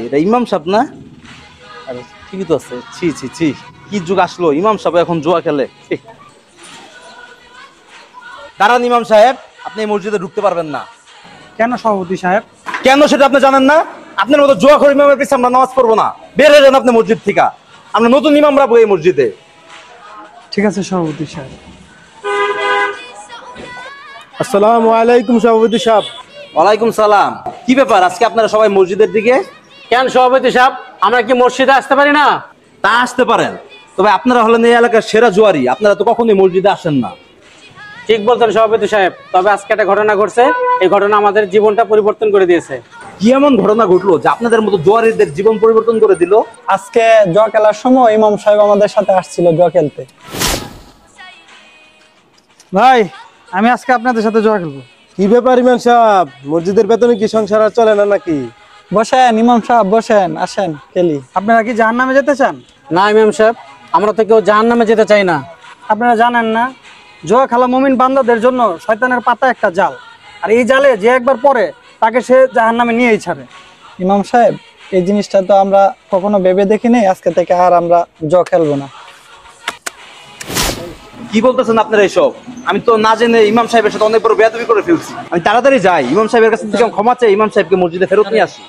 এটা ইমাম সাহেব না? আরে ঠিকই তো আছে। ছি ছি ছি, কি যুগ আসলো, ইমাম সাহেব এখন জুয়া খেলে। দাঁড়ান ইমাম সাহেব, আপনি এই মসজিদে ঢুকতে পারবেন না। কেন সভাপতি সাহেব? কেন সেটা আপনি জানেন না? আপনার মতো জুয়াখোর ইমামের পিছনে আমরা নামাজ পড়বো না। বের হয়ে যান আপনি মসজিদ থেকে। আমরা নতুন ইমাম রাখবো এই মসজিদে। ঠিক আছে সভাপতি সাহেব। আসসালামু আলাইকুম সভাপতি সাহেব। ওয়ালাইকুম সালাম। কি ব্যাপার আজকে আপনারা সবাই মসজিদের দিকে? কেন সভাপতি সাহেব, আমরা কি মসজিদে আসতে পারি না? তা আসতে পারেন, তবে আপনারা হলেন এই এলাকার সেরা জুয়ারি, আপনারা তো কখনোই মসজিদে আসেন না। ঠিক বলতেন সভাপতি সাহেব, তবে আজকে একটা ঘটনা ঘটছে, এই ঘটনা আমাদের জীবনটা পরিবর্তন করে দিয়েছে। কি এমন ঘটনা ঘটলো যে আপনাদের মতো জুয়ারিদের জীবন পরিবর্তন করে দিল? আজকে জুয়া খেলার সময় ইমাম সাহেব আমাদের সাথে আসছিল জুয়া খেলতে। ভাই, আমি আজকে আপনাদের সাথে জুয়া খেলবো। কি ব্যাপার ইমাম সাহেব, মসজিদের বেতনে কি সংসার আর চলে না নাকি? বসেন ইমাম সাহেব বসেন, আসেন খেলি। আপনারা কি জাহান্নামে যেতে চান? না ইমাম সাহেব, আমরা তো কেউ জাহান্নামে যেতে চাই না। আপনারা জানেন না, জুয়া খেলা মুমিন বান্দাদের জন্য শয়তানের পাতা একটা জাল, আর এই জালে যে একবার পড়ে তাকে সে জাহান্নামে নিয়েই ছাড়ে। ইমাম সাহেব, এই জিনিসটা তো আমরা কখনো ভেবে দেখিনি, আজকে থেকে আর আমরা জুয়া খেলবো না। কি বলতেছেন আপনারা এইসব? আমি তো না জেনে ইমাম সাহেবের সাথে অনেক বড় বেয়াদবি করে ফেলছি। আমি তাড়াতাড়ি যাই, ইমাম সাহেবের কাছ থেকে ক্ষমা চাই, ইমাম সাহেবকে মসজিদে ফেরত নিয়ে আসি।